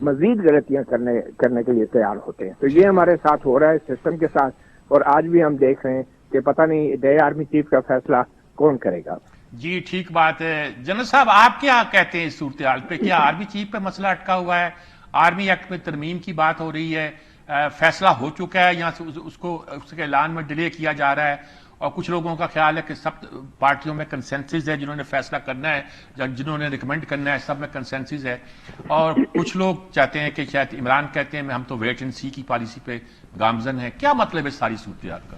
مزید غلطیاں کرنے کے لیے تیار ہوتے ہیں. تو یہ ہمارے ساتھ ہو رہا ہے سسٹم کے ساتھ, اور آج بھی ہم دیکھ رہے ہیں کہ پتہ نہیں نئے آرمی چیف کا فیصلہ کون کرے گا. جی ٹھیک بات ہے. جنرل صاحب آپ کیا کہتے ہیں اس صورتحال پہ؟ کیا آرمی چیف پہ مسئلہ اٹکا ہوا ہے؟ آرمی ایکٹ میں ترمیم کی بات ہو رہی ہے, فیصلہ ہو چکا ہے یا اس کے اعلان میں ڈیلے کیا جا رہا ہے؟ اور کچھ لوگوں کا خیال ہے کہ سب پارٹیوں میں کنسنسس ہے, جنہوں نے فیصلہ کرنا ہے, جنہوں نے ریکمینڈ کرنا ہے, سب میں کنسنسس ہے. اور کچھ لوگ چاہتے ہیں کہ شاید عمران کہتے ہیں ہم تو ویٹ اینڈ سی کی پالیسی پہ گامزن ہیں. کیا مطلب ہے ساری صورتحال کا؟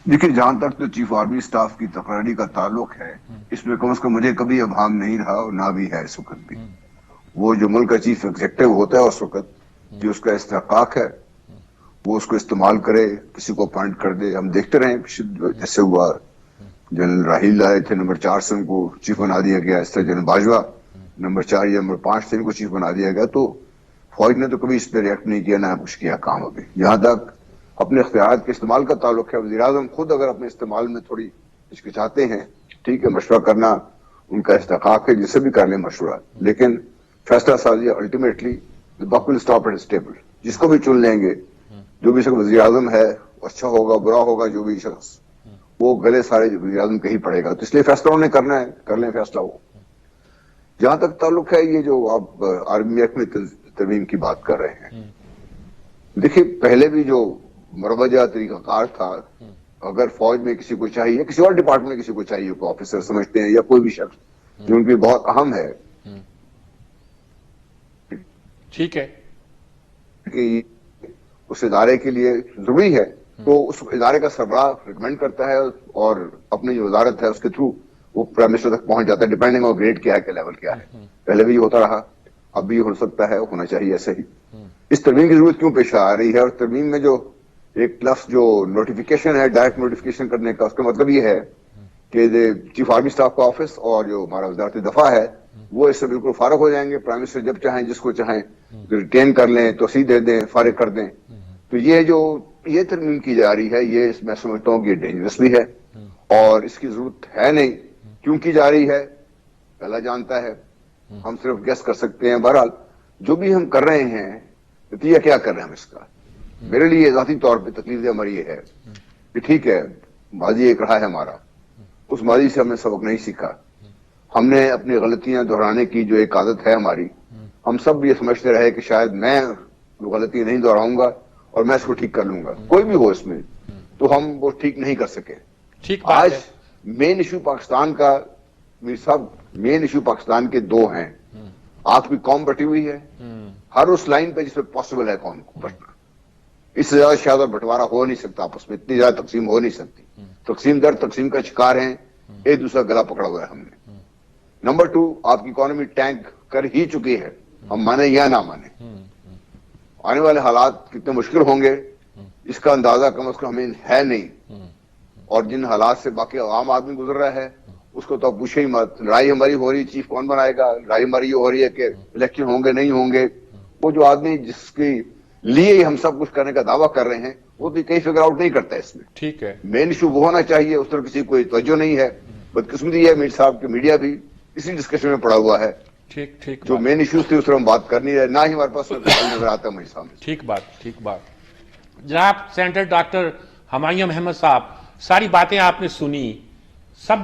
دیکھیے, جہاں تک تو چیف آرمی سٹاف کی تقرری کا تعلق ہے, اس میں کم از کم مجھے کبھی ابہام نہیں رہا اور نہ بھی ہے اس وقت بھی. وہ جو ملک کا چیف ایگزیکٹو ہوتا ہے اس وقت, جو اس کا استحقاق ہے وہ اس کو استعمال کرے, کسی کو اپوائنٹ کر دے. ہم دیکھتے رہے جیسے ہوا جنرل راحیل آئے تھے, نمبر 4 سے ان کو چیف بنا دیا گیا. اس طرح جنرل باجوہ نمبر 4 یا نمبر 5 سے ان کو چیف بنا دیا گیا. تو فوج نے تو کبھی اس پہ ریئیکٹ نہیں کیا, نہ کچھ کیا کام. ابھی جہاں تک اپنے اختیارات کے استعمال کا تعلق ہے, وزیر اعظم خود اگر اپنے استعمال میں تھوڑی ہچکچاتے ہیں, ٹھیک ہے, مشورہ کرنا ان کا استحقاق ہے, جسے بھی کر لیں مشورہ, لیکن فیصلہ سازی ultimately the buck will stop at his table. جس کو بھی چن لیں گے, جو بھی شخص وزیر اعظم ہے, اچھا ہوگا برا ہوگا, جو بھی شخص, وہ گلے سارے وزیر اعظم کے ہی پڑے گا. تو اس لیے فیصلہ انہوں نے کرنا ہے, کر لیں فیصلہ وہ. جہاں تک تعلق ہے یہ جو آپ آرمی ایکٹ میں ترمیم کی بات کر رہے ہیں, دیکھیے پہلے بھی جو مروجہ طریقہ کار تھا, اگر فوج میں کسی کو چاہیے, کسی اور ڈپارٹمنٹ میں کسی کو چاہیے, کوئی آفیسر سمجھتے ہیں یا کوئی بھی شخص جو ان کی بہت اہم ہے, ٹھیک ہے, کہ اس ادارے کے لیے ضروری ہے, تو اس ادارے کا سربراہ ریکمینڈ کرتا ہے اور اپنی جو وزارت ہے اس کے تھرو وہ پرائم منسٹر تک پہنچ جاتا ہے, ڈیپینڈنگ آن گریڈ کیا ہے, کہ لیول کیا ہے. پہلے بھی یہ ہوتا رہا, اب بھی ہو سکتا ہے, ہونا چاہیے ایسے ہی. اس ترمیم کی ضرورت کیوں پیش آ رہی ہے؟ اور ترمیم میں جو ایک لفظ جو نوٹیفیکیشن ہے, ڈائریکٹ نوٹیفیکیشن کرنے کا, اس کا مطلب یہ ہے کہ چیف آرمی سٹاف کا آفس اور جو ہمارا وزارت دفاع ہے وہ اس سے بالکل فارغ ہو جائیں گے. پرائم منسٹر جب چاہیں جس کو چاہیں ریٹین کر لیں, توسیع دے دیں, فارغ کر دیں. تو یہ ترمیم کی جا رہی ہے, یہ میں سمجھتا ہوں کہ یہ ڈینجرس بھی ہے اور اس کی ضرورت ہے نہیں. کیوں کی جا رہی ہے اللہ جانتا ہے, ہم صرف گیس کر سکتے ہیں. بہرحال جو بھی ہم کر رہے ہیں, نتیجہ کیا کر رہے ہیں ہم اس کا, میرے لیے ذاتی طور پہ تکلیف دہ ہماری یہ ہے کہ ٹھیک ہے ماضی ایک رہا ہے ہمارا, اس ماضی سے ہم نے سبق نہیں سیکھا. ہم نے اپنی غلطیاں دہرانے کی جو ایک عادت ہے ہماری, ہم سب یہ سمجھتے رہے کہ شاید میں غلطی نہیں دہراؤں گا اور میں اس کو ٹھیک کر لوں گا, کوئی بھی ہو اس میں, تو ہم وہ ٹھیک نہیں کر سکے. آج مین ایشو پاکستان کا, میر صاحب, مین ایشو پاکستان کے 2 ہیں. آنکھ بھی قوم بٹی ہوئی ہے ہر اس لائن پہ جس پہ پاسبل ہے قوم کو بٹنا. اس سے زیادہ شاید اور بٹوارا ہو نہیں سکتا آپس میں, اتنی زیادہ تقسیم ہو نہیں سکتی. تقسیم در تقسیم کا شکار ہیں, ایک دوسرا گلا پکڑا ہوا ہے ہم نے. نمبر 2, آپ کی اکانومی ٹینک کر ہی چکی ہے, ہم مانیں یا نہ مانیں. آنے والے حالات کتنے مشکل ہوں گے اس کا اندازہ کم از کم ہمیں ہے نہیں, اور جن حالات سے باقی عام آدمی گزر رہا ہے اس کو تو آپ پوچھے ہی مت. لڑائی ہماری ہو رہی ہے, چیف کون بنائے گا, لڑائی ہماری یہ ہو رہی ہے کہ الیکشن ہوں گے نہیں ہوں گے. وہ جو آدمی جس کے لیے ہم سب کچھ کرنے کا دعویٰ کر رہے ہیں وہ بھی کہیں فگر آؤٹ نہیں کرتا اس میں. ٹھیک ہے, مین ایشو وہ ہونا چاہیے, اس طرح کسی کوئی توجہ نہیں ہے. بدقسمتی ہے میر صاحب کہ میڈیا بھی اسی ڈسکشن میں پڑا ہوا ہے. ٹھیک جو مین ایشوز تھے اس پر ہم بات کر نہیں رہے, نہ ہی ہمارے پاس نظر آتا میر صاحب. ٹھیک بات. جناب سینیٹر ڈاکٹر ہمایوں محمد صاحب, ساری باتیں آپ نے سنی, سب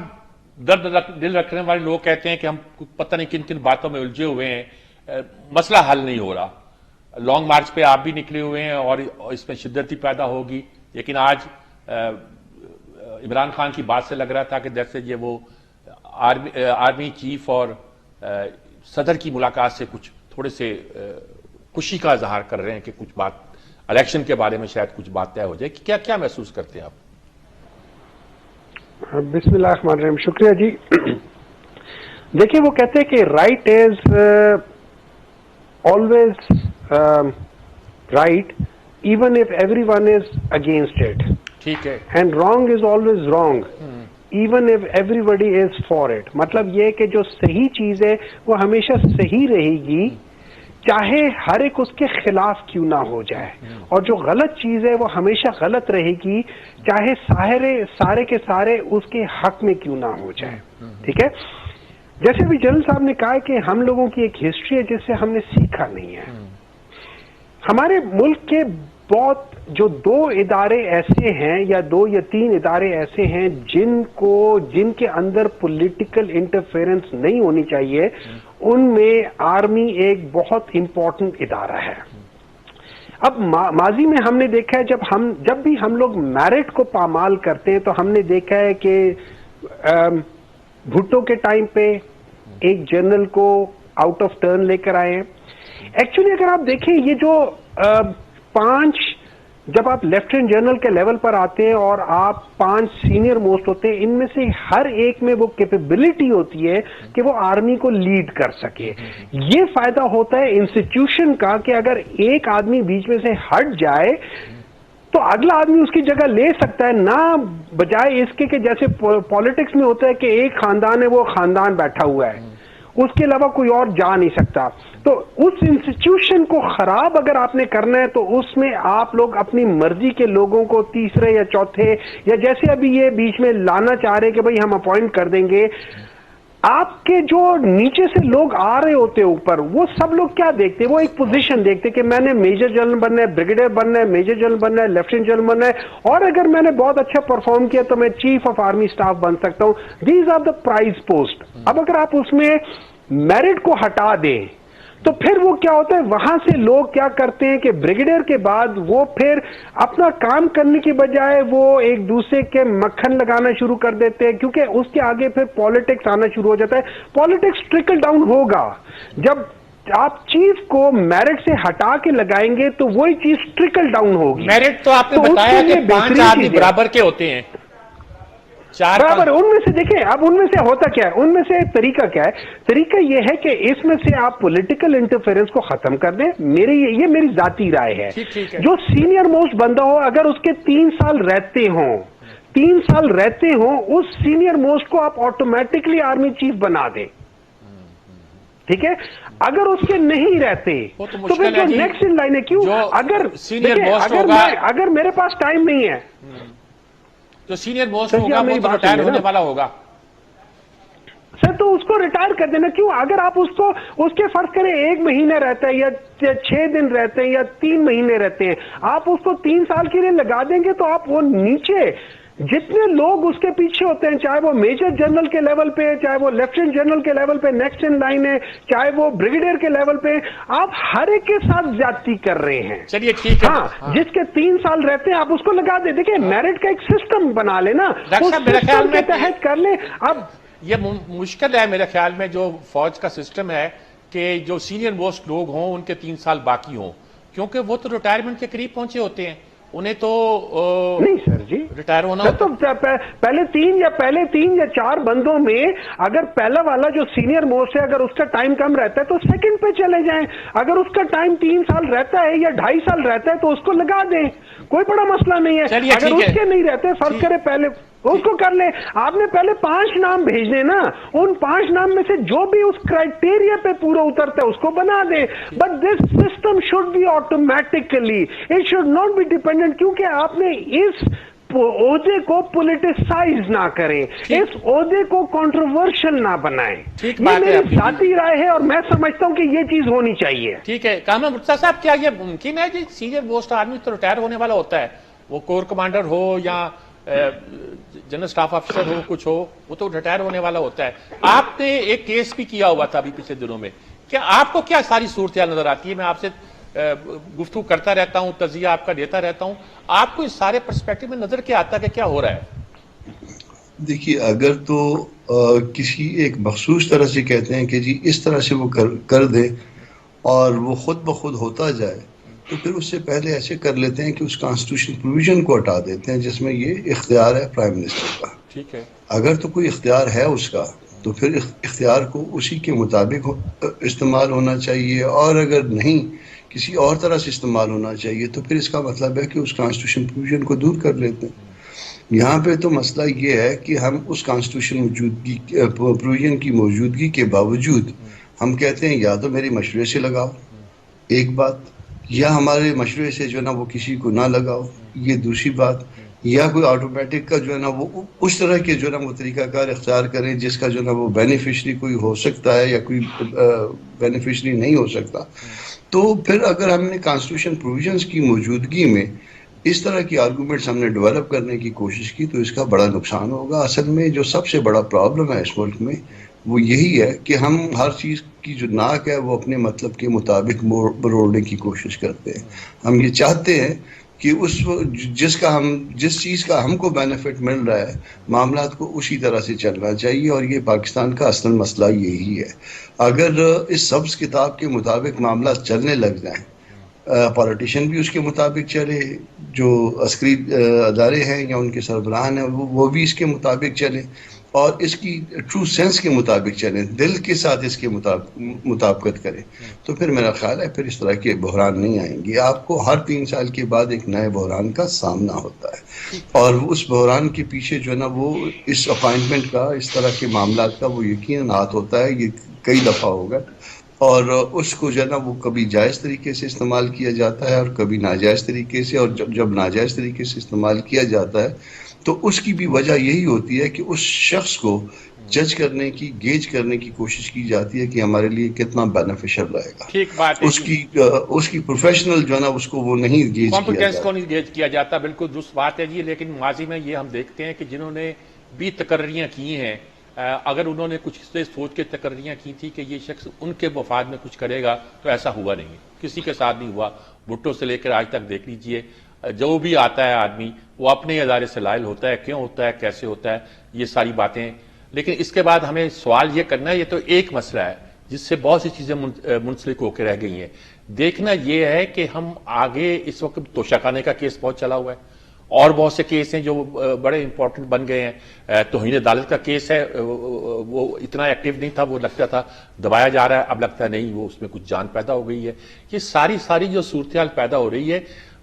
درد دل رکھنے والے لوگ کہتے ہیں کہ ہم پتہ نہیں کن کن باتوں میں الجھے ہوئے ہیں, مسئلہ حل نہیں ہو رہا. لانگ مارچ پہ آپ بھی نکلے ہوئے ہیں اور اس میں شدت ہی پیدا ہوگی, لیکن آج عمران خان کی بات سے لگ رہا تھا کہ جیسے یہ وہ آرمی چیف اور صدر کی ملاقات سے کچھ تھوڑے سے خوشی کا اظہار کر رہے ہیں کہ کچھ بات الیکشن کے بارے میں شاید کچھ بات طے ہو جائے. کیا محسوس کرتے ہیں آپ؟ بسم اللہ الرحمن الرحیم. شکریہ جی. دیکھیے وہ کہتے ہیں کہ right is always right even if everyone is against it, ٹھیک ہے, and wrong is always wrong even if everybody is for it. مطلب یہ کہ جو صحیح چیز ہے وہ ہمیشہ صحیح رہے گی چاہے ہر ایک اس کے خلاف کیوں نہ ہو جائے, اور جو غلط چیز ہے وہ ہمیشہ غلط رہے گی چاہے سارے کے سارے اس کے حق میں کیوں نہ ہو جائے. ٹھیک ہے. جیسے بھی جنرل صاحب نے کہا کہ ہم لوگوں کی ایک ہسٹری ہے جس سے ہم نے سیکھا نہیں ہے. ہمارے ملک کے بہت جو 2 ادارے ایسے ہیں یا 2 یا 3 ادارے ایسے ہیں جن کے اندر پولیٹیکل انٹرفیئرنس نہیں ہونی چاہیے، ان میں آرمی ایک بہت امپورٹنٹ ادارہ ہے. اب ماضی میں ہم نے دیکھا ہے جب بھی ہم لوگ میرٹ کو پامال کرتے ہیں تو ہم نے دیکھا ہے کہ بھٹو کے ٹائم پہ ایک جنرل کو آؤٹ آف ٹرن لے کر آئے ہیں. ایکچولی اگر آپ دیکھیں یہ جو 5 جب آپ لیفٹیننٹ جنرل کے لیول پر آتے ہیں اور آپ 5 سینئر موسٹ ہوتے ہیں، ان میں سے ہر ایک میں وہ کیپیبلٹی ہوتی ہے کہ وہ آرمی کو لیڈ کر سکے. یہ فائدہ ہوتا ہے انسٹیٹیوشن کا کہ اگر ایک آدمی بیچ میں سے ہٹ جائے تو اگلا آدمی اس کی جگہ لے سکتا ہے، نہ بجائے اس کے کہ جیسے پالیٹکس میں ہوتا ہے کہ ایک خاندان ہے وہ خاندان بیٹھا ہوا ہے، اس کے علاوہ کوئی اور جا نہیں سکتا. تو اس انسٹیٹیوشن کو خراب اگر آپ نے کرنا ہے تو اس میں آپ لوگ اپنی مرضی کے لوگوں کو تیسرے یا چوتھے یا جیسے ابھی یہ بیچ میں لانا چاہ رہے کہ بھئی ہم اپوائنٹ کر دیں گے. آپ کے جو نیچے سے لوگ آ رہے ہوتے اوپر، وہ سب لوگ کیا دیکھتے؟ وہ ایک پوزیشن دیکھتے کہ میں نے میجر جنرل بننا ہے، بریگیڈیئر بننا ہے، میجر جنرل بننا ہے، لیفٹیننٹ جنرل بننا ہے، اور اگر میں نے بہت اچھا پرفارم کیا تو میں چیف آف آرمی اسٹاف بن سکتا ہوں. These are the prize post. اب اگر آپ اس میں میرٹ کو ہٹا دیں تو پھر وہ کیا ہوتا ہے، وہاں سے لوگ کیا کرتے ہیں کہ بریگیڈیئر کے بعد وہ پھر اپنا کام کرنے کی بجائے وہ ایک دوسرے کے مکھن لگانا شروع کر دیتے ہیں، کیونکہ اس کے آگے پھر پالیٹکس آنا شروع ہو جاتا ہے. پالیٹکس ٹرکل ڈاؤن ہوگا. جب آپ چیف کو میرٹ سے ہٹا کے لگائیں گے تو وہی چیز ٹرکل ڈاؤن ہوگی. میرٹ تو آپ نے بتایا کہ 5 آدمی برابر کے ہوتے ہیں، برابر. ان میں سے دیکھیں، اب ان میں سے ہوتا کیا ہے، ان میں سے طریقہ کیا ہے؟ طریقہ یہ ہے کہ اس میں سے آپ پولیٹیکل انٹرفیئرنس کو ختم کر دیں. یہ میری ذاتی رائے ہے. جو سینئر موسٹ بندہ ہو، اگر اس کے 3 سال رہتے ہوں اس سینئر موسٹ کو آپ آٹومیٹکلی آرمی چیف بنا دیں. ٹھیک ہے. اگر اس کے نہیں رہتے تو پھر جو نیکسٹ ان لائن ہے، کیوں اگر میرے پاس ٹائم نہیں ہے، جو سینئر موسٹ ہوگا وہ تو ریٹائر ہونے والا ہوگا سر، تو اس کو ریٹائر کر دینا. کیوں؟ اگر آپ اس کے فرض کریں 1 مہینہ رہتا ہے یا 6 دن رہتے ہیں یا 3 مہینے رہتے ہیں، آپ اس کو 3 سال کے لیے لگا دیں گے تو آپ وہ نیچے جتنے لوگ اس کے پیچھے ہوتے ہیں، چاہے وہ میجر جنرل کے لیول پہ، چاہے وہ لیفٹیننٹ جنرل کے لیول پہ نیکسٹ ان لائن ہے، چاہے وہ بریگیڈیئر کے لیول پہ، آپ ہر ایک کے ساتھ زیادتی کر رہے ہیں. چلیے ٹھیک ہے. ہاں، جس کے 3 سال رہتے ہیں آپ اس کو لگا دیں. دیکھیں میرٹ کا ایک سسٹم بنا لینا، اس سسٹم کے تحت کر لیں. اب یہ مشکل ہے میرے خیال میں جو فوج کا سسٹم ہے کہ جو سینئر موسٹ لوگ ہوں ان کے 3 سال باقی ہوں، کیونکہ وہ تو ریٹائرمنٹ کے قریب پہنچے ہوتے ہیں، انہیں تو نہیں سر جی ریٹائر ہونا تو پہلے 3 یا 4 بندوں میں اگر پہلا والا جو سینئر موسٹ ہے اگر اس کا ٹائم کم رہتا ہے تو سیکنڈ پہ چلے جائیں. اگر اس کا ٹائم 3 سال رہتا ہے یا 2.5 سال رہتا ہے تو اس کو لگا دیں، کوئی بڑا مسئلہ نہیں ہے. اگر اس کے نہیں رہتے فرض کرے پہلے اس کو کر لیں. آپ نے پہلے 5 نام بھیجنے نا، ان 5 نام میں سے جو بھی اس کرائٹیریا پہ پورا اترتا ہے اس کو بنا دیں. But this system should be automatically, it should not be dependent. کیونکہ آپ نے اس عہدے کو پولیٹیسائز نہ کریں، اس عہدے کو کنٹروورشل نہ بنائیں. یہ میری ذاتی رائے ہے اور میں سمجھتا ہوں کہ یہ چیز ہونی چاہیے. ٹھیک ہے. کامران مرتضیٰ صاحب، کیا یہ ممکن ہے جی سینئر موسٹ آدمی تو ریٹائر ہونے والا ہوتا ہے، وہ کور کمانڈر ہو یا جنرل سٹاف افسر ہو، کچھ ہو، وہ تو ریٹائر ہونے والا ہوتا ہے. آپ نے ایک کیس بھی کیا ہوا تھا ابھی پچھلے دنوں میں، کیا آپ کو کیا ساری صورتحال نظر آتی ہے؟ میں آپ سے گفتگو کرتا رہتا ہوں، تجزیہ آپ کا دیتا رہتا ہوں، آپ کو اس سارے پرسپیکٹو میں نظر کیا آتا ہے کہ کیا ہو رہا ہے؟ دیکھیے، اگر تو کسی ایک مخصوص طرح سے کہتے ہیں کہ جی اس طرح سے وہ کر دے اور وہ خود بخود ہوتا جائے، تو پھر اس سے پہلے ایسے کر لیتے ہیں کہ اس کانسٹیٹیوشن پروویژن کو ہٹا دیتے ہیں جس میں یہ اختیار ہے پرائم منسٹر کا. ٹھیک ہے. اگر تو کوئی اختیار ہے اس کا تو پھر اختیار کو اسی کے مطابق استعمال ہونا چاہیے، اور اگر نہیں کسی اور طرح سے استعمال ہونا چاہیے تو پھر اس کا مطلب ہے کہ اس کانسٹیٹیوشن پروویژن کو دور کر لیتے ہیں. یہاں پہ تو مسئلہ یہ ہے کہ ہم اس کانسٹیٹیوشن پروویژن کی موجودگی کے باوجود ہم کہتے ہیں یا تو میرے مشورے سے لگاؤ، ایک بات، یا ہمارے مشورے سے جو نا وہ کسی کو نہ لگاؤ، یہ دوسری بات، یا کوئی آٹومیٹک کا جو ہے نا وہ اس طرح کے جو ہے نا وہ طریقہ کار اختیار کریں جس کا جو ہے نا وہ بینیفیشری کوئی ہو سکتا ہے یا کوئی بینیفیشری نہیں ہو سکتا. تو پھر اگر ہم نے کانسٹیٹیوشن پروویژنس کی موجودگی میں اس طرح کی آرگومنٹس ہم نے ڈیولپ کرنے کی کوشش کی تو اس کا بڑا نقصان ہوگا. اصل میں جو سب سے بڑا پرابلم ہے اس ملک میں وہ یہی ہے کہ ہم ہر چیز کی جو ناک ہے وہ اپنے مطلب کے مطابق بروڑنے کی کوشش کرتے ہیں. ہم یہ چاہتے ہیں کہ جس چیز کا ہم کو بینیفٹ مل رہا ہے معاملات کو اسی طرح سے چلنا چاہیے، اور یہ پاکستان کا اصل مسئلہ یہی ہے. اگر اس سبز کتاب کے مطابق معاملات چلنے لگ جائیں، پالیٹیشین بھی اس کے مطابق چلے، جو عسکری ادارے ہیں یا ان کے سربراہان ہیں وہ بھی اس کے مطابق چلیں، اور اس کی ٹرو سینس کے مطابق چلیں، دل کے ساتھ اس کے مطابقت کریں، تو پھر میرا خیال ہے پھر اس طرح کے بحران نہیں آئیں گے. آپ کو ہر 3 سال کے بعد ایک نئے بحران کا سامنا ہوتا ہے، اور اس بحران کے پیچھے جو ہے نا وہ اس اپائنٹمنٹ کا، اس طرح کے معاملات کا وہ یقیناً ہاتھ ہوتا ہے. یہ کئی دفعہ ہوگا، اور اس کو جو ہے نا وہ کبھی جائز طریقے سے استعمال کیا جاتا ہے اور کبھی ناجائز طریقے سے، اور جب ناجائز طریقے سے استعمال کیا جاتا ہے تو اس کی بھی وجہ یہی ہوتی ہے کہ اس شخص کو جج کرنے کی، گیج کرنے کی کوشش کی جاتی ہے کہ ہمارے لیے کتنا بینیفیشل رہے گا. ٹھیک بات ہے. اس کی پروفیشنل جو ہے نا اس کو وہ نہیں گیج کیا کمپیٹنس جاتا. کو نہیں گیج کیا جاتا، بالکل درست بات ہے جی. لیکن ماضی میں یہ ہم دیکھتے ہیں کہ جنہوں نے بھی تقرریاں کی ہیں، اگر انہوں نے کچھ سے سوچ کے تقرریاں کی تھی کہ یہ شخص ان کے مفاد میں کچھ کرے گا، تو ایسا ہوا نہیں، کسی کے ساتھ نہیں ہوا. بھٹو سے لے کر آج تک دیکھ لیجئے، جو بھی آتا ہے آدمی وہ اپنے ادارے سے لائل ہوتا ہے. کیوں ہوتا ہے، کیسے ہوتا ہے، یہ ساری باتیں. لیکن اس کے بعد ہمیں سوال یہ کرنا ہے، یہ تو ایک مسئلہ ہے جس سے بہت سی چیزیں منسلک ہو کے رہ گئی ہیں. دیکھنا یہ ہے کہ ہم آگے اس وقت توشہ کا کیس بہت چلا ہوا ہے، اور بہت سے کیس ہیں جو بڑے امپورٹنٹ بن گئے ہیں. توہین عدالت کا کیس ہے، وہ اتنا ایکٹیو نہیں تھا، وہ لگتا تھا دبایا جا رہا ہے، اب لگتا ہے نہیں، وہ اس میں کچھ جان پیدا ہو گئی ہے. یہ ساری جو صورتحال پیدا ہو رہی ہے،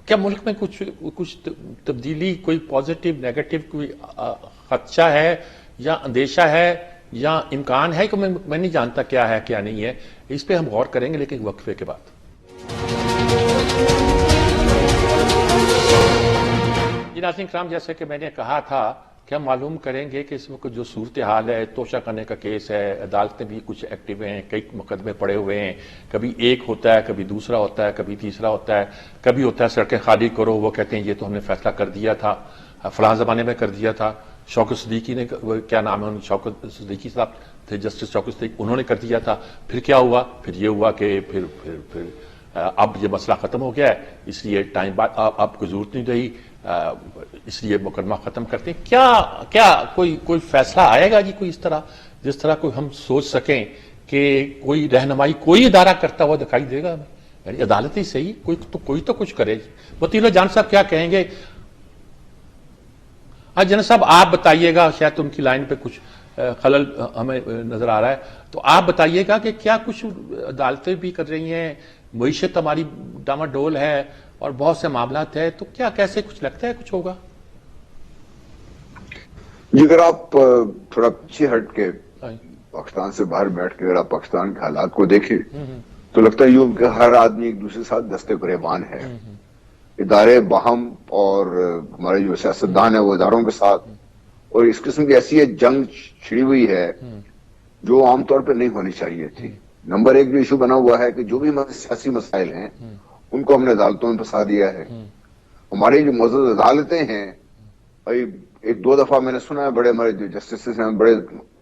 کیا ملک میں کچھ تبدیلی، کوئی پازیٹیو نیگیٹو کوئی خدشہ ہے یا اندیشہ ہے یا امکان ہے کہ میں نہیں جانتا کیا ہے کیا نہیں ہے. اس پہ ہم غور کریں گے لیکن وقفے کے بعد. جی ناظرین کرام، جیسے کہ میں نے کہا تھا کہ ہم معلوم کریں گے کہ اس وقت جو صورتحال ہے، توشہ خانے کا کیس ہے، عدالتیں بھی کچھ ایکٹیو ہیں، کئی مقدمے پڑے ہوئے ہیں. کبھی ایک ہوتا ہے، کبھی دوسرا ہوتا ہے، کبھی تیسرا ہوتا ہے، کبھی ہوتا ہے سڑکیں خالی کرو، وہ کہتے ہیں یہ تو ہم نے فیصلہ کر دیا تھا، فلاں زمانے میں کر دیا تھا. شوکت صدیقی نے، کیا نام ہے، شوکت صدیقی صاحب تھے، جسٹس شوکت صدیقی، انہوں نے کر دیا تھا. پھر کیا ہوا، پھر یہ ہوا کہ پھر اب یہ مسئلہ ختم ہو گیا ہے، اس لیے ٹائم بعد اب کوئی ضرورت نہیں رہی، اس لیے مقدمہ ختم کرتے ہیں. کیا کوئی فیصلہ آئے گا جی، کوئی اس طرح جس طرح کوئی ہم سوچ سکیں کہ کوئی رہنمائی کوئی ادارہ کرتا ہوا دکھائی دے گا ہمیں؟ یعنی عدالت ہی صحیح، کوئی تو کچھ کرے. وکیل جان صاحب کیا کہیں گے؟ جنرل صاحب آپ بتائیے گا، شاید ان کی لائن پہ کچھ خلل ہمیں نظر آ رہا ہے، تو آپ بتائیے گا کہ کیا کچھ عدالتیں بھی کر رہی ہیں، معیشت ہماری ڈاماڈول ہے اور بہت سے معاملات ہیں، تو کیا کیسے کچھ لگتا ہے کچھ ہوگا؟ جی اگر آپ تھوڑا پیچھے ہٹ کے پاکستان سے باہر بیٹھ کے اگر آپ پاکستان کے حالات کو دیکھیں تو لگتا ہے یوں کہ ہر آدمی ایک دوسرے کے ساتھ دستے گریبان ہے. ادارے باہم اور ہمارے جو سیاستدان ہیں وہ اداروں کے ساتھ، اور اس قسم کی ایسی جنگ چھڑی ہوئی ہے جو عام طور پہ نہیں ہونی چاہیے تھی. نمبر ایک جو ایشو بنا ہوا ہے کہ جو بھی ہمارے سیاسی مسائل ہیں ان کو ہم نے عدالتوں میں پھنسا دیا ہے. ہماری جو معزز عدالتیں ہیں، ایک دو دفعہ میں نے سنا ہے بڑے ہمارے جو جسٹسز ہیں، بڑے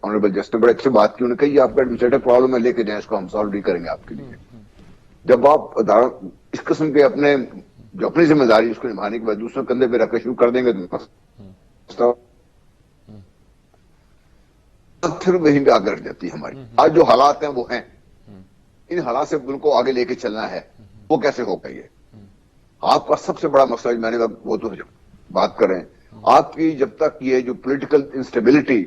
آنریبل جسٹس بڑے اچھی بات کی، انہوں نے کہا یہ آپ کا ایڈمنسٹریٹو پرابلم ہے، لے کے جائیں اس کو، ہم سالو نہیں کریں گے آپ کے لیے. جب آپ اس قسم کے اپنی ذمہ داری اس کو نبھانے کے بعد دوسرے کندھے پہ رکھ کے شروع کر دیں گے تو پھر وہیں پہ آگے رکھ جاتی ہے ہماری. آج جو حالات ہیں وہ ہیں، ان حالات سے ملک کو آگے لے کے چلنا ہے، وہ کیسے ہوگا؟ یہ آپ کا سب سے بڑا مسئلہ میں نے وہ تو بات کریں، آپ کی جب تک یہ جو پولیٹیکل انسٹیبلٹی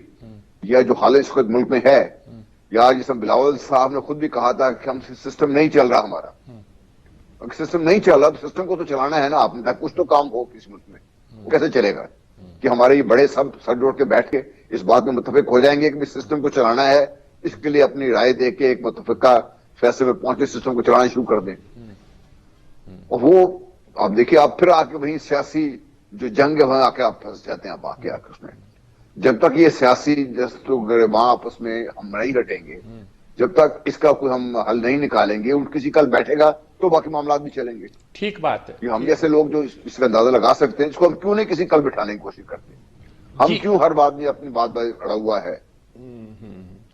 یا جو حالت اس وقت ملک میں ہے، یا جیسے بلاول صاحب نے خود بھی کہا تھا کہ ہم سسٹم نہیں چل رہا ہمارا، اگر سسٹم نہیں چل رہا تو سسٹم کو تو چلانا ہے نا آپ نے، کچھ تو کام ہو کس ملک میں. وہ کیسے چلے گا کہ ہمارے یہ بڑے سب سر جوڑ کے بیٹھ کے اس بات میں متفق ہو جائیں گے کہ سسٹم کو چلانا ہے، اس کے لیے اپنی رائے دے کے ایک متفقہ فیصلے میں پہنچے سسٹم کو چلانا شروع کر دیں. اور وہ آپ دیکھیے، آپ پھر آ کے وہیں سیاسی جو جنگ ہے وہاں آ کے آپ پھنس جاتے ہیں آپ آ کے اس میں. جب تک یہ سیاسی دست و گریباں آپس میں ہم نہیں ہٹیں گے, جب تک اس کا کوئی ہم حل نہیں نکالیں گے, کسی کل بیٹھے گا تو باقی معاملات بھی چلیں گے. ٹھیک بات ہے. ہم جیسے لوگ جو اس کا اندازہ لگا سکتے ہیں, اس کو ہم کیوں نہیں کسی کل بٹھانے کی کوشش کرتے, ہم کیوں ہر بات میں اپنی بات پر اڑا ہوا ہے.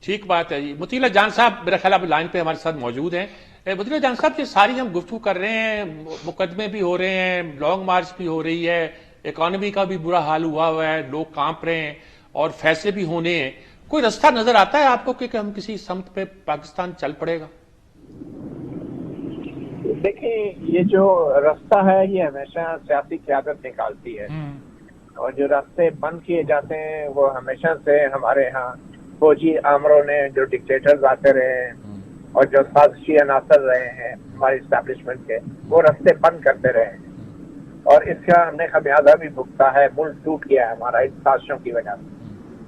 ٹھیک بات ہے جی. مطیع اللہ جان صاحب میرا خیال اب لائن پہ ہمارے ساتھ موجود ہیں. مطیع اللہ جان صاحب, یہ ساری ہم گفتگو کر رہے ہیں, مقدمے بھی ہو رہے ہیں, لانگ مارچ بھی ہو رہی ہے, اکانومی کا بھی برا حال ہوا ہے, لوگ کانپ رہے ہیں اور فیصلے بھی ہونے ہیں. کوئی رستہ نظر آتا ہے آپ کو کہ ہم کسی سمت پہ پاکستان چل پڑے گا؟ دیکھیں, یہ جو رستہ ہے یہ ہمیشہ سیاسی قیادت نکالتی ہے, اور جو راستے بند کیے جاتے ہیں وہ ہمیشہ سے ہمارے ہاں فوجی آمروں نے, جو ڈکٹیٹرز آتے رہے ہیں اور جو سازشی عناصر رہے ہیں ہماری اسٹیبلشمنٹ کے, وہ راستے بند کرتے رہے ہیں, اور اس کا ہم نے خمیازہ بھی بھگتا ہے. ملک ٹوٹ گیا ہے ہمارا ان سازشوں کی وجہ سے.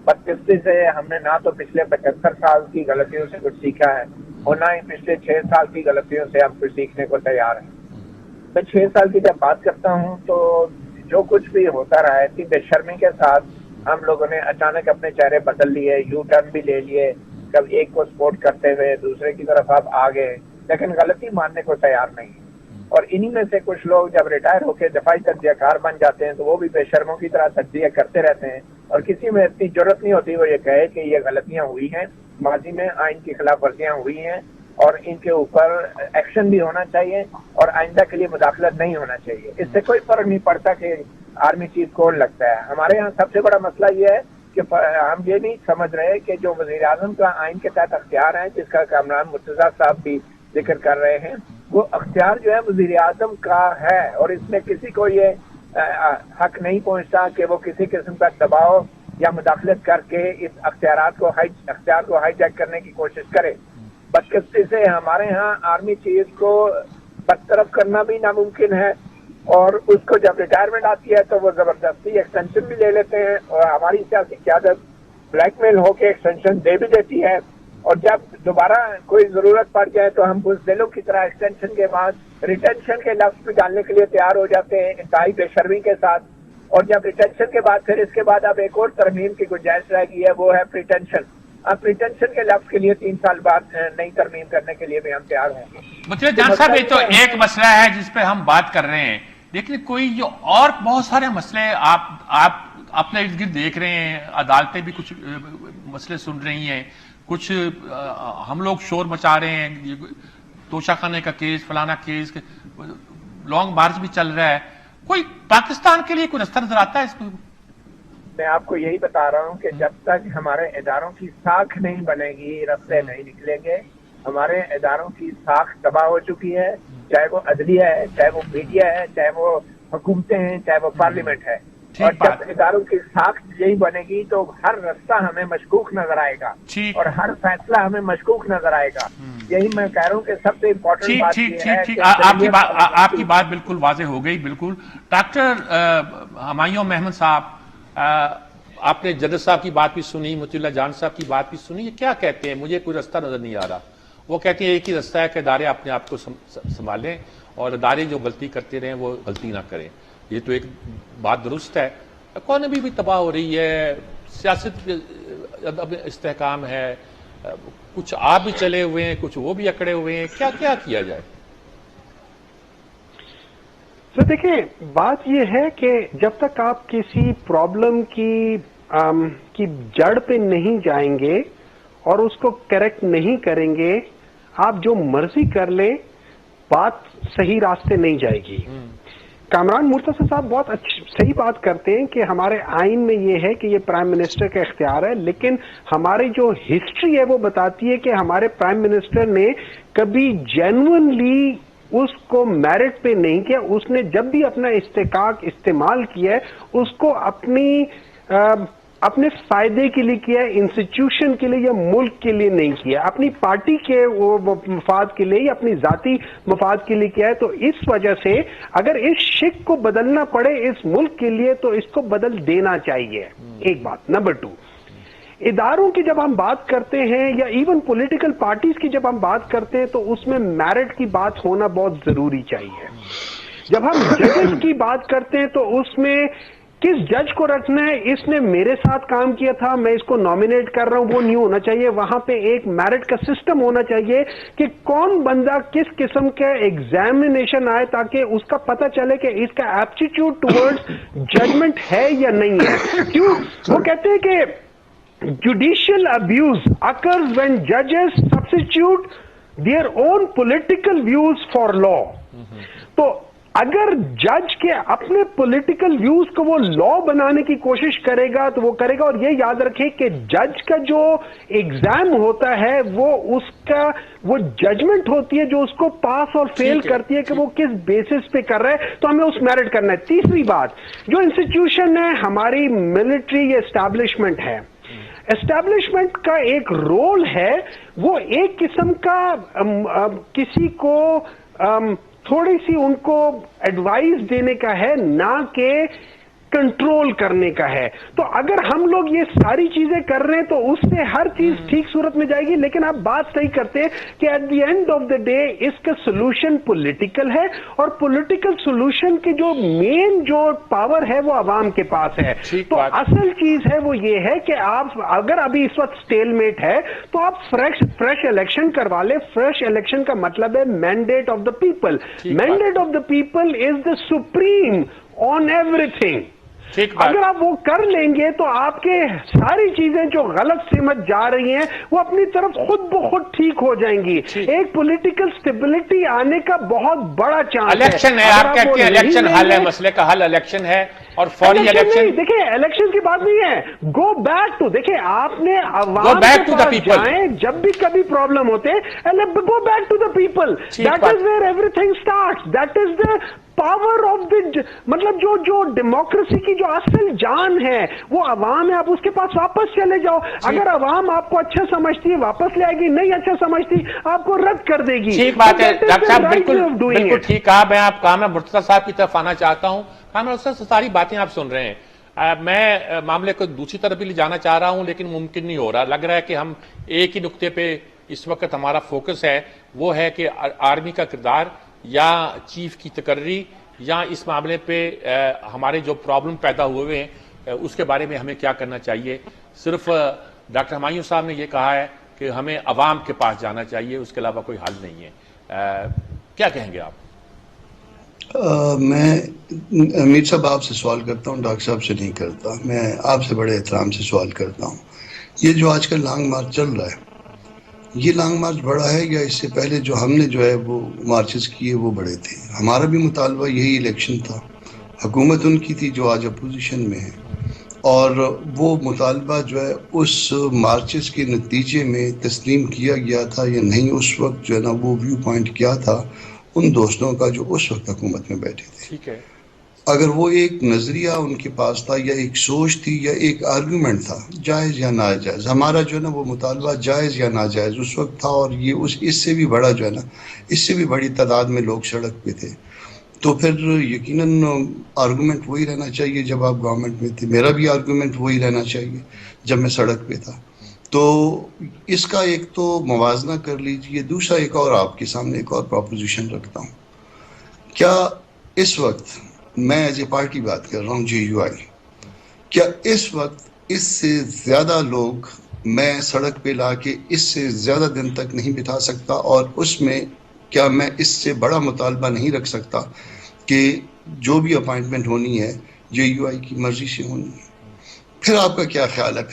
بدقسمتی سے ہم نے نہ تو پچھلے 75 سال کی غلطیوں سے کچھ سیکھا ہے, اور نہ ہی پچھلے 6 سال کی غلطیوں سے ہم کچھ سیکھنے کو تیار ہیں. میں 6 سال کی جب بات کرتا ہوں تو جو کچھ بھی ہوتا رہا ہے اتنی بے شرمی کے ساتھ ہم لوگوں نے اچانک اپنے چہرے بدل لیے, یو ٹرن بھی لے لیے, کب ایک کو سپورٹ کرتے ہوئے دوسرے کی طرف آپ آ گئے, لیکن غلطی ماننے کو تیار نہیں. اور انہی میں سے کچھ لوگ جب ریٹائر ہو کے دفاعی تجزیہ کار بن جاتے ہیں تو وہ بھی بے شرموں کی طرح تجزیہ کرتے رہتے ہیں, اور کسی میں اتنی ضرورت نہیں ہوتی وہ یہ کہے کہ یہ غلطیاں ہوئی ہیں, ماضی میں آئین کی خلاف ورزیاں ہوئی ہیں اور ان کے اوپر ایکشن بھی ہونا چاہیے اور آئندہ کے لیے مداخلت نہیں ہونا چاہیے. اس سے کوئی فرق نہیں پڑتا کہ آرمی چیف کون لگتا ہے. ہمارے ہاں سب سے بڑا مسئلہ یہ ہے کہ ہم یہ نہیں سمجھ رہے کہ جو وزیر اعظم کا آئین کے تحت اختیار ہے, جس کا کامران مرتضیٰ صاحب بھی ذکر کر رہے ہیں, وہ اختیار جو ہے وزیر اعظم کا ہے, اور اس میں کسی کو یہ حق نہیں پہنچتا کہ وہ کسی قسم کا دباؤ یا مداخلت کر کے اس اختیار کو ہائی جیک کرنے کی کوشش کرے. بدقسمتی سے ہمارے ہاں آرمی چیف کو برطرف کرنا بھی ناممکن ہے, اور اس کو جب ریٹائرمنٹ آتی ہے تو وہ زبردستی ایکسٹینشن بھی لے لیتے ہیں, اور ہماری سیاسی قیادت بلیک میل ہو کے ایکسٹینشن دے بھی دیتی ہے, اور جب دوبارہ کوئی ضرورت پڑ جائے تو ہم بزدلوں کی طرح ایکسٹینشن کے بعد ریٹینشن کے لفظ بھی ڈالنے کے لیے تیار ہو جاتے ہیں انتہائی بے شرمی کے ساتھ. اور جب ریٹینشن کے بعد پھر اس کے بعد اب ایک اور ترمیم کی گنجائش رہ گئی ہے, وہ ہے پریٹینشن. اب ریٹینشن کے لفظ کے لیے 3 سال بعد نئی ترمیم کرنے کے لیے بھی ہم تیار ہوں گے. مطیع جان صاحب, یہ تو ایک مسئلہ ہے جس پہ ہم بات کر رہے ہیں, لیکن کوئی جو اور بہت سارے مسئلے آپ اپنے ارد گرد دیکھ رہے ہیں, عدالتیں بھی کچھ مسئلے سن رہی ہیں, کچھ ہم لوگ شور مچا رہے ہیں, توشہ خانے کا کیس, فلانا کیس, لانگ مارچ بھی چل رہا ہے. کوئی پاکستان کے لیے کوئی رستہ نظر آتا ہے اس میں؟ میں آپ کو یہی بتا رہا ہوں کہ جب تک ہمارے اداروں کی ساکھ نہیں بنے گی رستے نہیں نکلیں گے. ہمارے اداروں کی ساکھ تباہ ہو چکی ہے, چاہے وہ عدلیہ ہے, چاہے وہ میڈیا ہے, چاہے وہ حکومتیں ہیں, چاہے وہ پارلیمنٹ ہے. اور جب اداروں کی ساکھ یہی بنے گی تو ہر رستہ ہمیں مشکوک نظر آئے گا, اور ہر فیصلہ ہمیں مشکوک نظر آئے گا. یہی میں کہہ رہا ہوں کہ سب سے امپورٹنٹ بات یہ ہے کہ آپ کی بات بالکل واضح ہو گئی. بالکل. ڈاکٹر ہمایوں محمد صاحب, آپ نے جدید صاحب کی بات بھی سنی, مطیع اللہ جان صاحب کی بات بھی سنی, یہ کیا کہتے ہیں؟ مجھے کوئی رستہ نظر نہیں آ رہا. وہ کہتے ہیں ایک ہی رستہ ہے کہ ادارے اپنے آپ کو سنبھالیں اور ادارے جو غلطی کرتے رہیں وہ غلطی نہ کریں. یہ تو ایک بات درست ہے. اکانومی بھی تباہ ہو رہی ہے, سیاست استحکام ہے, کچھ آپ بھی چلے ہوئے ہیں, کچھ وہ بھی اکڑے ہوئے ہیں. کیا کیا جائے؟ تو دیکھیں, بات یہ ہے کہ جب تک آپ کسی پرابلم کی جڑ پہ نہیں جائیں گے اور اس کو کریکٹ نہیں کریں گے, آپ جو مرضی کر لیں, بات صحیح راستے نہیں جائے گی. کامران مرتضیٰ صاحب بہت صحیح بات کرتے ہیں کہ ہمارے آئین میں یہ ہے کہ یہ پرائم منسٹر کا اختیار ہے, لیکن ہماری جو ہسٹری ہے وہ بتاتی ہے کہ ہمارے پرائم منسٹر نے کبھی جینوئنلی اس کو میرٹ پہ نہیں کیا. اس نے جب بھی اپنا استحقاق استعمال کیا ہے اس کو اپنے فائدے کے لیے کیا ہے, انسٹیٹیوشن کے لیے یا ملک کے لیے نہیں کیا, اپنی پارٹی کے مفاد کے لیے یا اپنی ذاتی مفاد کے لیے کیا ہے. تو اس وجہ سے اگر اس شک کو بدلنا پڑے اس ملک کے لیے تو اس کو بدل دینا چاہیے. ایک بات. نمبر 2, اداروں کی جب ہم بات کرتے ہیں یا ایون پولیٹیکل پارٹیز کی جب ہم بات کرتے ہیں تو اس میں میرٹ کی بات ہونا بہت ضروری چاہیے. جب ہم ججز کی بات کرتے ہیں تو اس میں کس جج کو رکھنا ہے، اس نے میرے ساتھ کام کیا تھا، میں اس کو نامینیٹ کر رہا ہوں، وہ نہیں ہونا چاہیے. وہاں پہ ایک میرٹ کا سسٹم ہونا چاہیے کہ کون بندہ کس قسم کا ایگزامینیشن آئے تاکہ اس کا پتہ چلے کہ اس کا ایپٹیٹیوڈ ٹورڈز ججمنٹ ہے یا نہیں ہے. کیوں وہ کہتے ہیں کہ judicial abuse occurs when judges substitute their own political views for law. تو اگر جج کے اپنے پولیٹیکل ویوز کو وہ لا بنانے کی کوشش کرے گا تو وہ کرے گا. اور یہ یاد رکھے کہ جج کا جو ایگزام ہوتا ہے وہ اس کا وہ ججمنٹ ہوتی ہے جو اس کو پاس اور فیل کرتی ہے کہ وہ کس بیسس پہ کر رہا ہے. تو ہمیں اس میرٹ کرنا ہے. تیسری بات، جو انسٹیٹیوشن ہے ہماری ملٹری یا اسٹیبلشمنٹ ہے، اسٹیبلشمنٹ کا ایک رول ہے وہ ایک قسم کا کسی کو تھوڑی سی ان کو ایڈوائز دینے کا ہے، نہ کہ کنٹرول کرنے کا ہے. تو اگر ہم لوگ یہ ساری چیزیں کر رہے ہیں تو اس سے ہر چیز ٹھیک صورت میں جائے گی. لیکن آپ بات صحیح کرتے ہیں کہ at the end of the day اس کا سولوشن پولیٹیکل ہے، اور پولیٹیکل سولوشن کی جو مین جو پاور ہے وہ عوام کے پاس ہے. تو اصل چیز ہے وہ یہ ہے کہ آپ اگر ابھی اس وقت اسٹیل میٹ ہے تو آپ فریش الیکشن کروا لیں. فریش الیکشن کا مطلب ہے mandate of the people. Mandate of the people is the supreme on every thing. اگر آپ وہ کر لیں گے تو آپ کے ساری چیزیں جو غلط سمت جا رہی ہیں وہ اپنی طرف خود بخود ٹھیک ہو جائیں گی. ایک پولیٹیکل سٹیبلٹی آنے کا بہت بڑا چانس ہے. الیکشن ہے، آپ کہتے ہیں الیکشن حل ہے، مسئلے کا حل الیکشن ہے اور فوری الیکشن. دیکھیں الیکشن کی بات نہیں ہے، گو بیک ٹو، دیکھیں آپ نے عوام کے پاس جائیں جب بھی کبھی پرابلم ہوتے go back to the people. That is where everything starts. That is the power of the مطلب جو ڈیموکریسی کی جو اصل جان ہے وہ عوام ہے. آپ اس کے پاس واپس چلے جاؤ. اگر عوام آپ کو اچھا سمجھتی ہے واپس لے آئے گی، نہیں اچھا سمجھتی آپ کو رد کر دے گی. ٹھیک بات ہے ڈاکٹر صاحب، بالکل ٹھیک کہا. میں آپ کہا میں مرتضیٰ صاحب کی طرف آنا چاہتا ہوں. ساری باتیں آپ سن رہے ہیں. میں معاملے کو دوسری طرف بھی لے جانا چاہ رہا ہوں لیکن ممکن نہیں ہو رہا. لگ رہا ہے کہ ہم ایک ہی نقطے پہ اس وقت ہمارا فوکس ہے، وہ ہے کہ آرمی کا کردار یا چیف کی تقرری یا اس معاملے پہ ہمارے جو پرابلم پیدا ہوئے ہیں اس کے بارے میں ہمیں کیا کرنا چاہیے. صرف ڈاکٹر ہمایوں صاحب نے یہ کہا ہے کہ ہمیں عوام کے پاس جانا چاہیے، اس کے علاوہ کوئی حل نہیں ہے. کیا کہیں گے آپ؟ میں امیر صاحب آپ سے سوال کرتا ہوں، ڈاکٹر صاحب سے نہیں کرتا. میں آپ سے بڑے احترام سے سوال کرتا ہوں. یہ جو آج کل لانگ مارچ چل رہا ہے، یہ لانگ مارچ بڑا ہے یا اس سے پہلے جو ہم نے جو ہے وہ مارچز کیے وہ بڑے تھے؟ ہمارا بھی مطالبہ یہی الیکشن تھا. حکومت ان کی تھی جو آج اپوزیشن میں ہے، اور وہ مطالبہ جو ہے اس مارچز کے نتیجے میں تسلیم کیا گیا تھا یا نہیں. اس وقت جو ہے نا وہ ویو پوائنٹ کیا تھا ان دوستوں کا جو اس وقت حکومت میں بیٹھے تھے. ٹھیک ہے، اگر وہ ایک نظریہ ان کے پاس تھا یا ایک سوچ تھی یا ایک آرگومنٹ تھا، جائز یا ناجائز، ہمارا جو ہے نا وہ مطالبہ جائز یا ناجائز اس وقت تھا. اور یہ اس سے بھی بڑا جو ہے نا، اس سے بھی بڑی تعداد میں لوگ سڑک پہ تھے. تو پھر یقیناً آرگومنٹ وہی رہنا چاہیے جب آپ گورنمنٹ میں تھے. میرا بھی آرگومنٹ وہی رہنا چاہیے جب میں سڑک پہ تھا. تو اس کا ایک تو موازنہ کر لیجئے. دوسرا ایک اور آپ کے سامنے ایک اور پروپوزیشن رکھتا ہوں. کیا اس وقت میں ایز اے پارٹی بات کر رہا ہوں، JUI، کیا اس وقت اس سے زیادہ لوگ میں سڑک پہ لا کے اس سے زیادہ دن تک نہیں بٹھا سکتا؟ اور اس میں کیا میں اس سے بڑا مطالبہ نہیں رکھ سکتا کہ جو بھی اپائنٹمنٹ ہونی ہے JUI کی مرضی سے ہونی ہے؟ پھر آپ کا کیا خیال ہے؟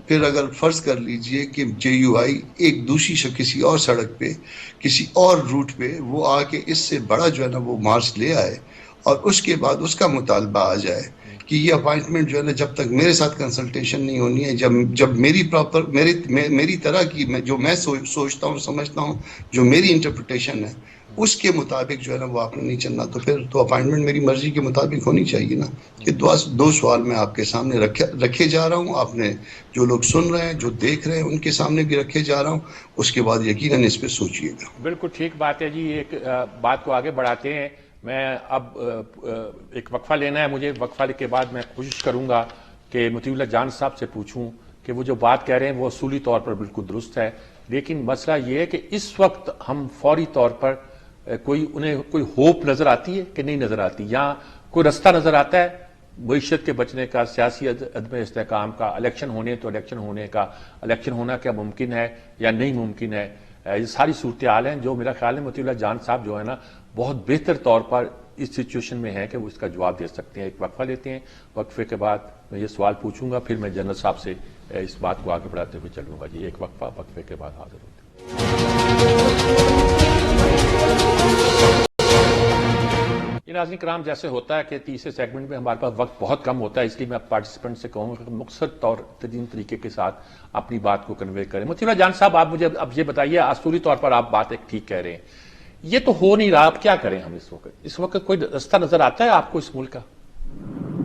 پھر اگر فرض کر لیجئے کہ JUI ایک دوسری کسی اور سڑک پہ کسی اور روٹ پہ وہ آ کے اس سے بڑا جو ہے نا وہ مارچ لے آئے، اور اس کے بعد اس کا مطالبہ آ جائے کہ یہ اپائنٹمنٹ جو ہے نا جب تک میرے ساتھ کنسلٹیشن نہیں ہونی ہے، جب میری طرح کی جو میں سوچتا ہوں سمجھتا ہوں جو میری انٹرپریٹیشن ہے اس کے مطابق جو ہے نا وہ آپ نے نہیں چلنا. تو پھر تو اپائنٹمنٹ میری مرضی کے مطابق ہونی چاہیے نا. یہ دو سوال میں آپ کے سامنے رکھے جا رہا ہوں. آپ نے جو لوگ سن رہے ہیں جو دیکھ رہے ہیں ان کے سامنے بھی رکھے جا رہا ہوں. اس کے بعد یقیناً اس پہ سوچئے گا. بالکل ٹھیک بات ہے جی. ایک بات کو آگے بڑھاتے ہیں. میں اب ایک وقفہ لینا ہے مجھے. وقفہ کے بعد میں کوشش کروں گا کہ مطیع اللہ جان صاحب سے پوچھوں کہ وہ جو بات کہہ رہے ہیں وہ اصولی طور پر بالکل درست ہے، لیکن مسئلہ یہ ہے کہ اس وقت ہم فوری طور پر کوئی انہیں کوئی ہوپ نظر آتی ہے کہ نہیں نظر آتی؟ یا کوئی رستہ نظر آتا ہے معیشت کے بچنے کا، سیاسی عدم استحکام کا، الیکشن ہونے تو الیکشن ہونے کا، الیکشن ہونا کیا ممکن ہے یا نہیں ممکن ہے؟ یہ ساری صورتحال ہیں جو میرا خیال ہے مطیع اللہ جان صاحب جو ہے نا بہت بہتر طور پر اس سچویشن میں ہے کہ وہ اس کا جواب دے سکتے ہیں۔ ایک وقفہ لیتے ہیں، وقفے کے بعد میں یہ سوال پوچھوں گا، پھر میں جنرل صاحب سے اس بات کو آگے بڑھاتے ہوئے چلوں گا۔ جی ایک وقفہ، وقفے کے بعد حاضر ہوتے ہیں۔ ناظرین کرام، جیسے ہوتا ہے کہ تیسرے سیگمنٹ میں ہمارے پاس وقت بہت کم ہوتا ہے، اس لیے میں پارٹیسپینٹ سے کہوں گا کہ مختصر ترین طریقے کے ساتھ اپنی بات کو کنوے کریں۔ مطیع اللہ جان صاحب، آپ مجھے اب یہ بتائیے، اصولی طور پر آپ بات ایک ٹھیک کہہ رہے ہیں، یہ تو ہو نہیں رہا، اب کیا کریں ہم اس وقت کوئی رستہ نظر آتا ہے آپ کو اس ملک کا؟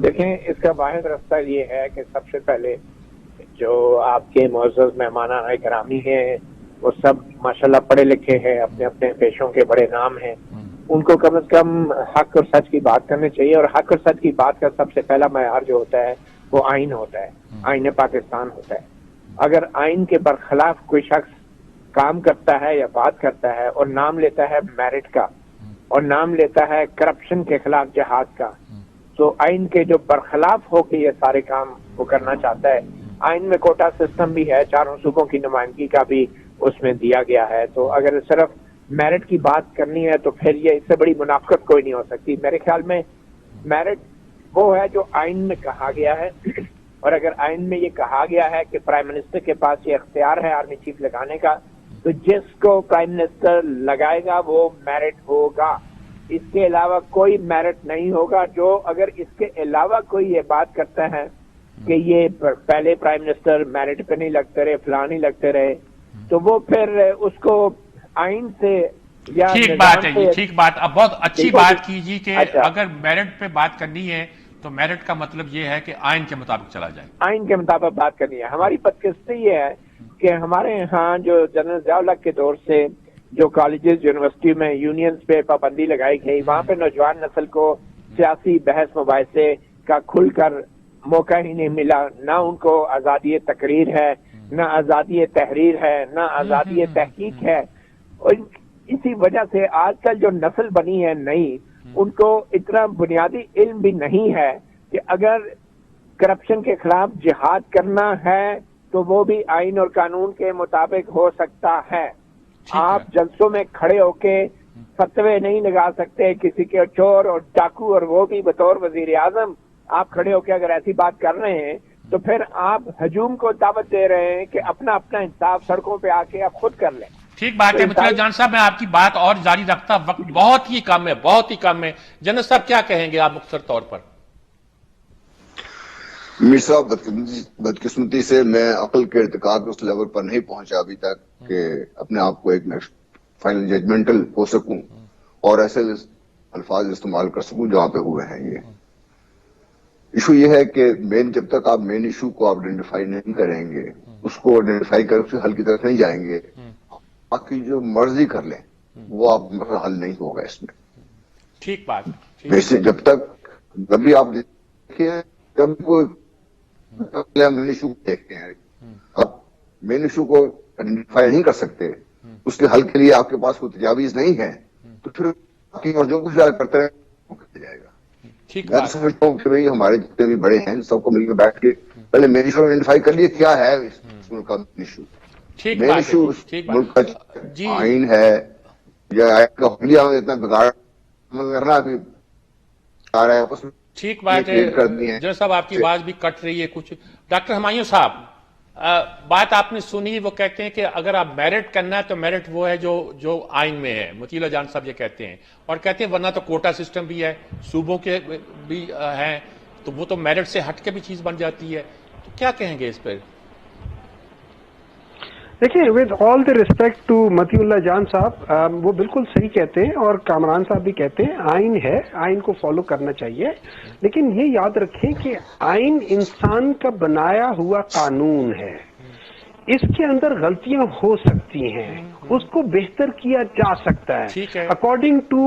دیکھیں، اس کا واحد رستہ یہ ہے کہ سب سے پہلے جو آپ کے معزز مہمانان گرامی ہیں وہ سب ماشاءاللہ پڑھے لکھے ہیں، اپنے اپنے پیشوں کے بڑے نام ہیں، ان کو کم از کم حق اور سچ کی بات کرنی چاہیے، اور حق اور سچ کی بات کا سب سے پہلا معیار جو ہوتا ہے وہ آئین ہوتا ہے، آئین پاکستان ہوتا ہے۔ اگر آئین کے برخلاف کوئی شخص کام کرتا ہے یا بات کرتا ہے اور نام لیتا ہے میرٹ کا اور نام لیتا ہے کرپشن کے خلاف جہاد کا، تو آئین کے جو برخلاف ہو کے یہ سارے کام وہ کرنا چاہتا ہے۔ آئین میں کوٹا سسٹم بھی ہے، چاروں صوبوں کی نمائندگی کا بھی اس میں دیا گیا ہے، تو اگر صرف میرٹ کی بات کرنی ہے تو پھر یہ اس سے بڑی منافقت کوئی نہیں ہو سکتی۔ میرے خیال میں میرٹ وہ ہے جو آئین میں کہا گیا ہے، اور اگر آئین میں یہ کہا گیا ہے کہ پرائم منسٹر کے پاس یہ اختیار ہے آرمی چیف لگانے کا، تو جس کو پرائم منسٹر لگائے گا وہ میرٹ ہوگا، اس کے علاوہ کوئی میرٹ نہیں ہوگا۔ جو اگر اس کے علاوہ کوئی یہ بات کرتا ہے کہ یہ پہلے پرائم منسٹر میرٹ پہ نہیں لگتے رہے، فلاں نہیں لگتے رہے، تو وہ پھر اس کو آئین سے یا ٹھیک بات ہے، یہ ٹھیک بات، اب بہت اچھی بات کیجیے کہ اگر میرٹ پہ بات کرنی ہے تو میرٹ کا مطلب یہ ہے کہ آئین کے مطابق چلا جائے، آئین کے مطابق بات کرنی ہے۔ ہماری بدقسمتی یہ ہے کہ ہمارے ہاں جو جنرل ضیاء الحق کے دور سے جو کالجز یونیورسٹی میں یونینز پہ پابندی لگائی گئی، وہاں پہ نوجوان نسل کو سیاسی بحث مباحثے کا کھل کر موقع ہی نہیں ملا، نہ ان کو آزادی تقریر ہے، نہ آزادی تحریر ہے، نہ آزادی تحقیق ہے، اور اسی وجہ سے آج کل جو نسل بنی ہے نئی، ان کو اتنا بنیادی علم بھی نہیں ہے کہ اگر کرپشن کے خلاف جہاد کرنا ہے تو وہ بھی آئین اور قانون کے مطابق ہو سکتا ہے۔ آپ جلسوں میں کھڑے ہو کے فتوے نہیں لگا سکتے کسی کے چور اور ڈاکو، اور وہ بھی بطور وزیر اعظم آپ کھڑے ہو کے اگر ایسی بات کر رہے ہیں تو پھر آپ ہجوم کو دعوت دے رہے ہیں کہ اپنا انصاف سڑکوں پہ آ کے آپ خود کر لیں۔ ٹھیک بات ہے مطیع اللہ جان صاحب، میں آپ کی بات اور جاری رکھتا، وقت بہت ہی کم ہے، بہت ہی کم ہے۔ جنرل صاحب کیا کہیں گے آپ مختصر طور پر؟ میر صاحب، بدقسمتی سے میں عقل کے ارتقاء کے اس لیول پر نہیں پہنچا ابھی تک کہ اپنے آپ کو ایک فائنل ججمنٹل ہو سکوں اور ایسے الفاظ استعمال کر سکوں جہاں پہ ہوئے ہیں۔ یہ ایشو یہ ہے کہ جب تک آپ مین ایشو کو آپ آئیڈینٹیفائی نہیں کریں گے، اس کو آئیڈینٹیفائی کر اس حل کی طرف نہیں جائیں گے، باقی جو مرضی کر لیں وہ آپ حل نہیں ہوگا اس میں۔ ٹھیک بات، ویسے جب تک جب بھی آپ دیکھیے، جب کوئی مین ایشو دیکھتے ہیں، آپ مین ایشو کو آئیڈینٹیفائی نہیں کر سکتے، اس کے حل کے لیے آپ کے پاس کوئی تجاویز نہیں ہے، تو پھر اور جو کچھ کرتے ہیں وہ کرتے جائے گا۔ میں سمجھتا ہوں کہ بھائی ہمارے جتنے بھی بڑے ہیں سب کو مل کے بیٹھ کے پہلے مین ایشو آئیڈینٹیفائی کر لیے کیا ہے اس ملک کا مین ایشو۔ مین ایشو ملک کا آئین ہے یا آئین کا حلیہ اتنا بگاڑ کرنا بھی آ رہا ہے آپس میں۔ ٹھیک بات ہے جنرل صاحب، آپ کی آواز بھی کٹ رہی ہے کچھ۔ ڈاکٹر ہمایوں صاحب، بات آپ نے سنی، وہ کہتے ہیں کہ اگر آپ میرٹ کرنا ہے تو میرٹ وہ ہے جو آئین میں ہے، مطیع اللہ جان صاحب یہ کہتے ہیں، اور کہتے ہیں ورنہ تو کوٹا سسٹم بھی ہے، صوبوں کے بھی ہیں، تو وہ تو میرٹ سے ہٹ کے بھی چیز بن جاتی ہے، تو کیا کہیں گے اس پہ؟ دیکھیں، with all the respect to Matiullah Jan sahib, وہ بالکل صحیح کہتے ہیں، اور کامران صاحب بھی کہتے ہیں آئین ہے، آئین کو فالو کرنا چاہیے، لیکن یہ یاد رکھیں کہ آئین انسان کا بنایا ہوا قانون ہے، اس کے اندر غلطیاں ہو سکتی ہیں، اس کو بہتر کیا جا سکتا ہے اکارڈنگ ٹو